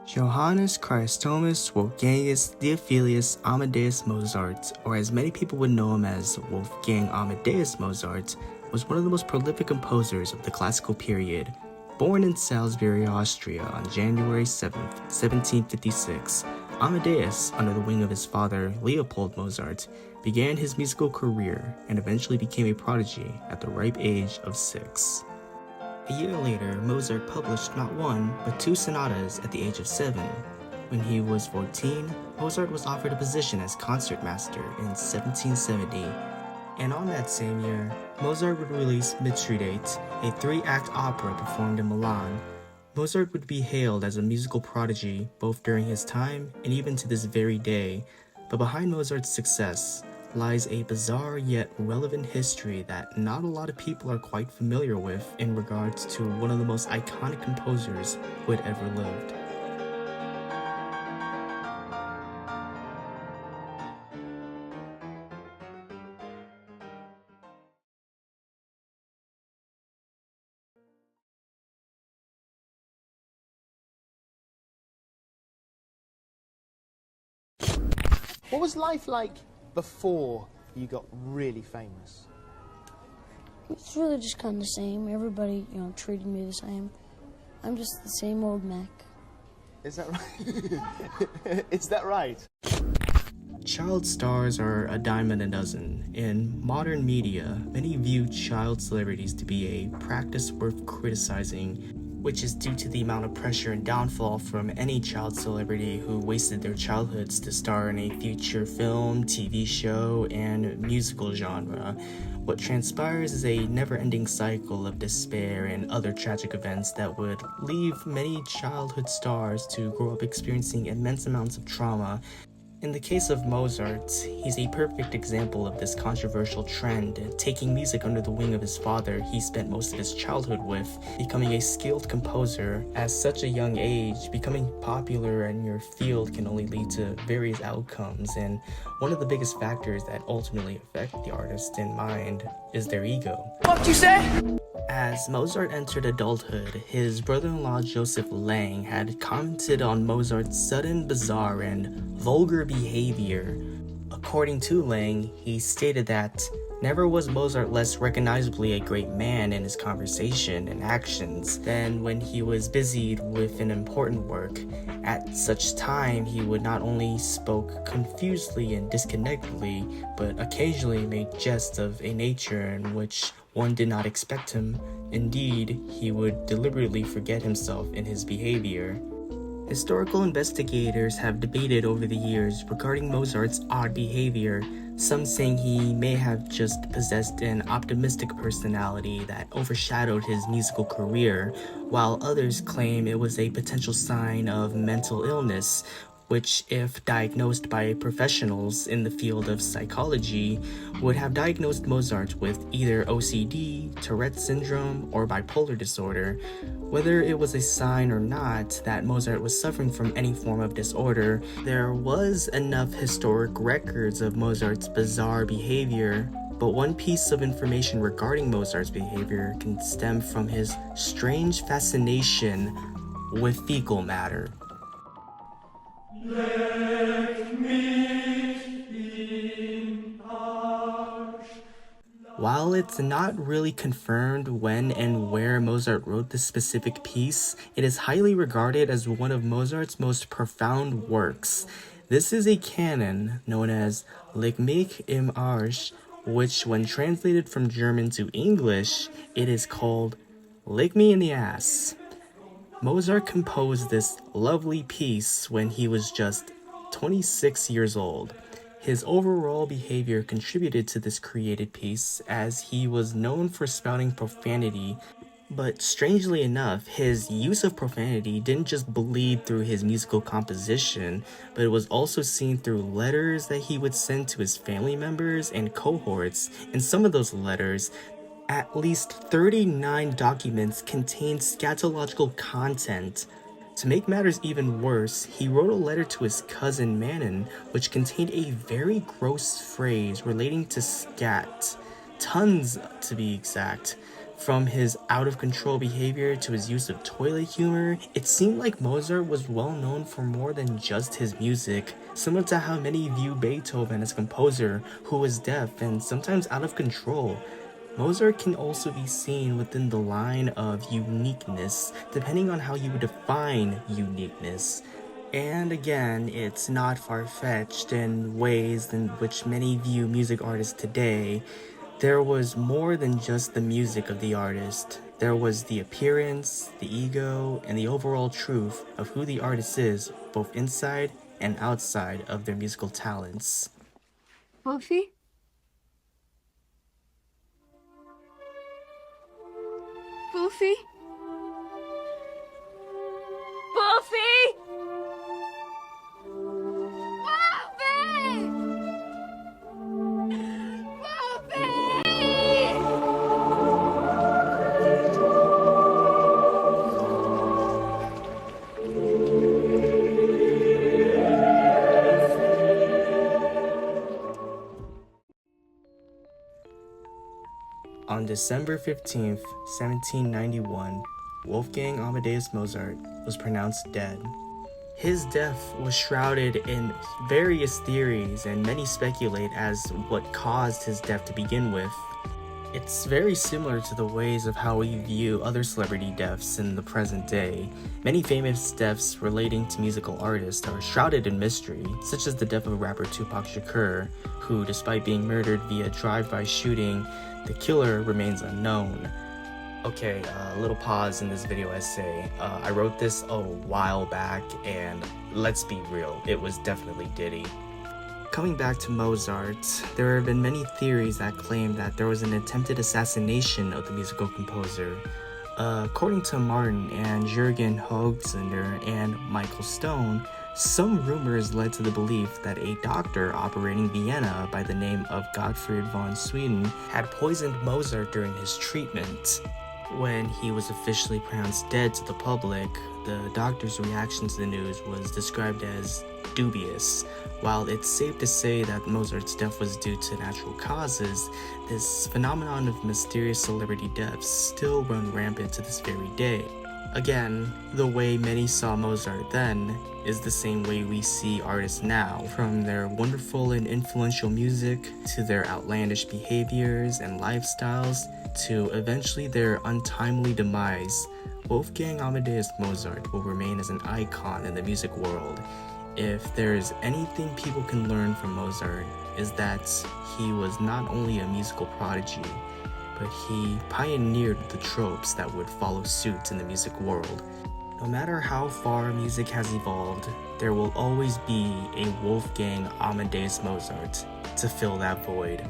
Johannes Chrysostomus Wolfgangus Theophilus Amadeus Mozart, or as many people would know him as Wolfgang Amadeus Mozart, was one of the most prolific composers of the classical period. Born in Salisbury, Austria on January 7, 1756, Amadeus, under the wing of his father Leopold Mozart, began his musical career and eventually became a prodigy at the ripe age of 6. A year later, Mozart published not one, but 2 sonatas at the age of 7. When he was 14, Mozart was offered a position as concertmaster in 1770, and on that same year, Mozart would release Mitridate, a 3-act opera performed in Milan. Mozart would be hailed as a musical prodigy both during his time and even to this very day, but behind Mozart's success lies a bizarre yet relevant history that not a lot of people are quite familiar with in regards to one of the most iconic composers who had ever lived. What was life like before you got really famous? It's really just kind of the same. Everybody, treated me the same. I'm just the same old Mac. Is that right? Is that right? Child stars are a dime a dozen. In modern media, many view child celebrities to be a practice worth criticizing, which is due to the amount of pressure and downfall from any child celebrity who wasted their childhoods to star in a future film, TV show, and musical genre. What transpires is a never-ending cycle of despair and other tragic events that would leave many childhood stars to grow up experiencing immense amounts of trauma. In the case of Mozart, he's a perfect example of this controversial trend, taking music under the wing of his father he spent most of his childhood with, becoming a skilled composer. At such a young age, becoming popular in your field can only lead to various outcomes, and one of the biggest factors that ultimately affect the artist in mind is their ego. What you say? As Mozart entered adulthood, his brother-in-law Joseph Lang had commented on Mozart's sudden, bizarre, and vulgar behavior. According to Lang, he stated that never was Mozart less recognizably a great man in his conversation and actions than when he was busied with an important work. At such time, he would not only spoke confusedly and disconnectedly, but occasionally made jest of a nature in which one did not expect him. Indeed, he would deliberately forget himself in his behavior. Historical investigators have debated over the years regarding Mozart's odd behavior, some saying he may have just possessed an optimistic personality that overshadowed his musical career, while others claim it was a potential sign of mental illness, which, if diagnosed by professionals in the field of psychology, would have diagnosed Mozart with either OCD, Tourette syndrome, or bipolar disorder. Whether it was a sign or not that Mozart was suffering from any form of disorder, there was enough historic records of Mozart's bizarre behavior. But one piece of information regarding Mozart's behavior can stem from his strange fascination with fecal matter. While it's not really confirmed when and where Mozart wrote this specific piece, it is highly regarded as one of Mozart's most profound works. This is a canon known as Leg mich im Arsch, which when translated from German to English, it is called Leg Me in the Ass. Mozart composed this lovely piece when he was just 26 years old. His overall behavior contributed to this created piece, as he was known for spouting profanity, but strangely enough, his use of profanity didn't just bleed through his musical composition, but it was also seen through letters that he would send to his family members and cohorts. In some of those letters, at least 39 documents contained scatological content. To make matters even worse, he wrote a letter to his cousin Manon, which contained a very gross phrase relating to scat. Tons, to be exact. From his out-of-control behavior to his use of toilet humor, it seemed like Mozart was well known for more than just his music, similar to how many view Beethoven as a composer who was deaf and sometimes out of control. Mozart can also be seen within the line of uniqueness, depending on how you define uniqueness. And again, it's not far-fetched in ways in which many view music artists today. There was more than just the music of the artist. There was the appearance, the ego, and the overall truth of who the artist is, both inside and outside of their musical talents. Wolfie? Wolfie? Wolfie? Wolfie! On December 15th, 1791, Wolfgang Amadeus Mozart was pronounced dead. His death was shrouded in various theories, and many speculate as what caused his death to begin with. It's very similar to the ways of how we view other celebrity deaths in the present day. Many famous deaths relating to musical artists are shrouded in mystery, such as the death of rapper Tupac Shakur, who, despite being murdered via drive-by shooting, the killer remains unknown. Okay, a little pause in this video essay. I wrote this a while back, and let's be real, it was definitely Diddy. Coming back to Mozart, there have been many theories that claim that there was an attempted assassination of the musical composer. According to Martin and Jürgen Hoogzender and Michael Stone, some rumors led to the belief that a doctor operating Vienna by the name of Gottfried von Sweden had poisoned Mozart during his treatment. When he was officially pronounced dead to the public, the doctor's reaction to the news was described as dubious. While it's safe to say that Mozart's death was due to natural causes, this phenomenon of mysterious celebrity deaths still run rampant to this very day. Again, the way many saw Mozart then is the same way we see artists now, from their wonderful and influential music to their outlandish behaviors and lifestyles to eventually their untimely demise. Wolfgang Amadeus Mozart will remain as an icon in the music world. If there is anything people can learn from Mozart, is that he was not only a musical prodigy, but he pioneered the tropes that would follow suit in the music world. No matter how far music has evolved, there will always be a Wolfgang Amadeus Mozart to fill that void.